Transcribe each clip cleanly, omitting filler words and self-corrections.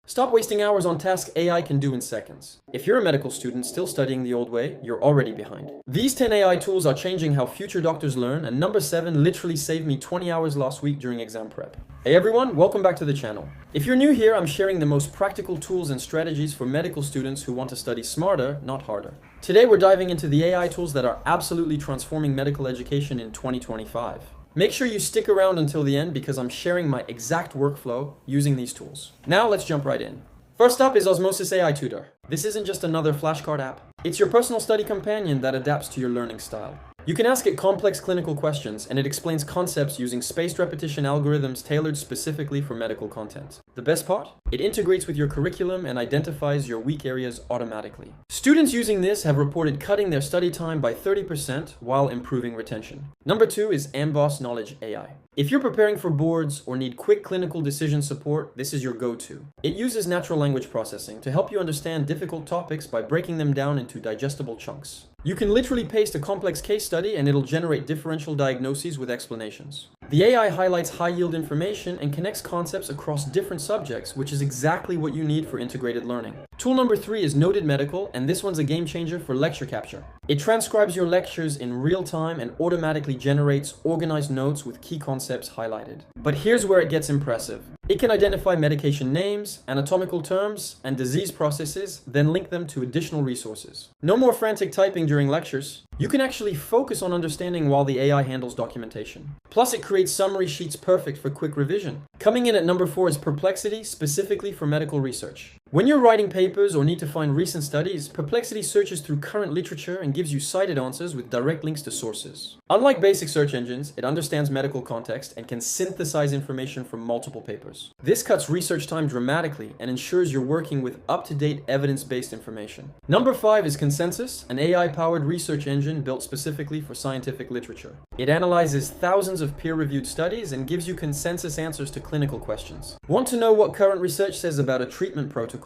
Stop wasting hours on tasks AI can do in seconds. If you're a medical student still studying the old way, you're already behind. These 10 AI tools are changing how future doctors learn, and number 7 literally saved me 20 hours last week during exam prep. Hey everyone, welcome back to the channel. If you're new here, I'm sharing the most practical tools and strategies for medical students who want to study smarter, not harder. Today we're diving into the AI tools that are absolutely transforming medical education in 2025. Make sure you stick around until the end because I'm sharing my exact workflow using these tools. Now let's jump right in. First up is Osmosis AI Tutor. This isn't just another flashcard app. It's your personal study companion that adapts to your learning style. You can ask it complex clinical questions, and it explains concepts using spaced repetition algorithms tailored specifically for medical content. The best part? It integrates with your curriculum and identifies your weak areas automatically. Students using this have reported cutting their study time by 30% while improving retention. Number 2 is Amboss Knowledge AI. If you're preparing for boards or need quick clinical decision support, this is your go-to. It uses natural language processing to help you understand difficult topics by breaking them down into digestible chunks. You can literally paste a complex case study and it'll generate differential diagnoses with explanations. The AI highlights high-yield information and connects concepts across different subjects, which is exactly what you need for integrated learning. Tool number 3 is Noted Medical, and this one's a game changer for lecture capture. It transcribes your lectures in real time and automatically generates organized notes with key concepts highlighted. But here's where it gets impressive. It can identify medication names, anatomical terms, and disease processes, then link them to additional resources. No more frantic typing during lectures. You can actually focus on understanding while the AI handles documentation. Plus, it creates summary sheets perfect for quick revision. Coming in at number 4 is Perplexity, specifically for medical research. When you're writing papers or need to find recent studies, Perplexity searches through current literature and gives you cited answers with direct links to sources. Unlike basic search engines, it understands medical context and can synthesize information from multiple papers. This cuts research time dramatically and ensures you're working with up-to-date evidence-based information. Number 5 is Consensus, an AI-powered research engine built specifically for scientific literature. It analyzes thousands of peer-reviewed studies and gives you consensus answers to clinical questions. Want to know what current research says about a treatment protocol?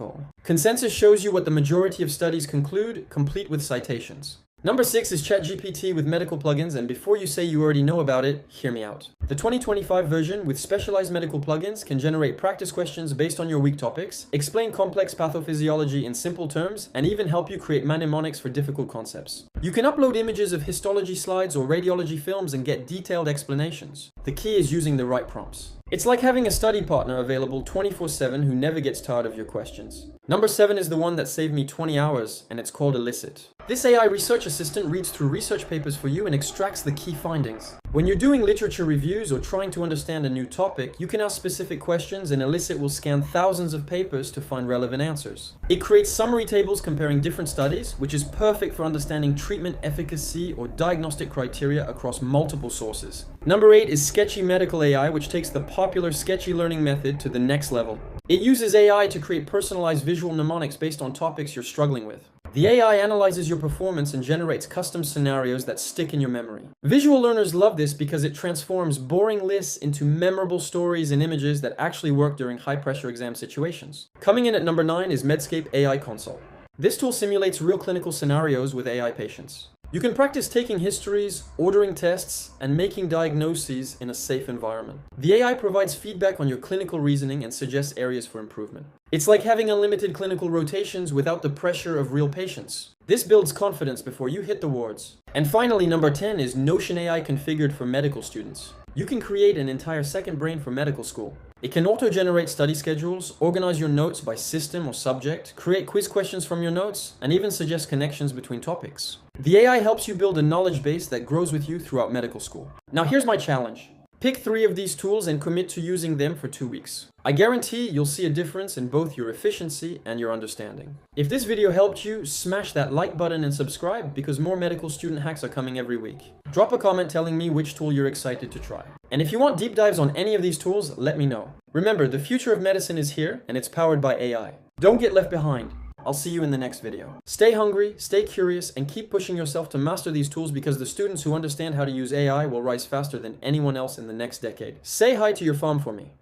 Consensus shows you what the majority of studies conclude, complete with citations. Number 6 is ChatGPT with medical plugins, and before you say you already know about it, hear me out. The 2025 version with specialized medical plugins can generate practice questions based on your weak topics, explain complex pathophysiology in simple terms, and even help you create mnemonics for difficult concepts. You can upload images of histology slides or radiology films and get detailed explanations. The key is using the right prompts. It's like having a study partner available 24/7 who never gets tired of your questions. Number 7 is the one that saved me 20 hours, and it's called Elicit. This AI research assistant reads through research papers for you and extracts the key findings. When you're doing literature reviews or trying to understand a new topic, you can ask specific questions and Elicit will scan thousands of papers to find relevant answers. It creates summary tables comparing different studies, which is perfect for understanding treatment efficacy or diagnostic criteria across multiple sources. Number 8 is Sketchy Medical AI, which takes the popular sketchy learning method to the next level. It uses AI to create personalized visual mnemonics based on topics you're struggling with. The AI analyzes your performance and generates custom scenarios that stick in your memory. Visual learners love this because it transforms boring lists into memorable stories and images that actually work during high-pressure exam situations. Coming in at number 9 is Medscape AI Console. This tool simulates real clinical scenarios with AI patients. You can practice taking histories, ordering tests, and making diagnoses in a safe environment. The AI provides feedback on your clinical reasoning and suggests areas for improvement. It's like having unlimited clinical rotations without the pressure of real patients. This builds confidence before you hit the wards. And finally, number 10 is Notion AI configured for medical students. You can create an entire second brain for medical school. It can auto-generate study schedules, organize your notes by system or subject, create quiz questions from your notes, and even suggest connections between topics. The AI helps you build a knowledge base that grows with you throughout medical school. Now here's my challenge. Pick 3 of these tools and commit to using them for 2 weeks. I guarantee you'll see a difference in both your efficiency and your understanding. If this video helped you, smash that like button and subscribe because more medical student hacks are coming every week. Drop a comment telling me which tool you're excited to try. And if you want deep dives on any of these tools, let me know. Remember, the future of medicine is here and it's powered by AI. Don't get left behind. I'll see you in the next video. Stay hungry, stay curious, and keep pushing yourself to master these tools because the students who understand how to use AI will rise faster than anyone else in the next decade. Say hi to your farm for me.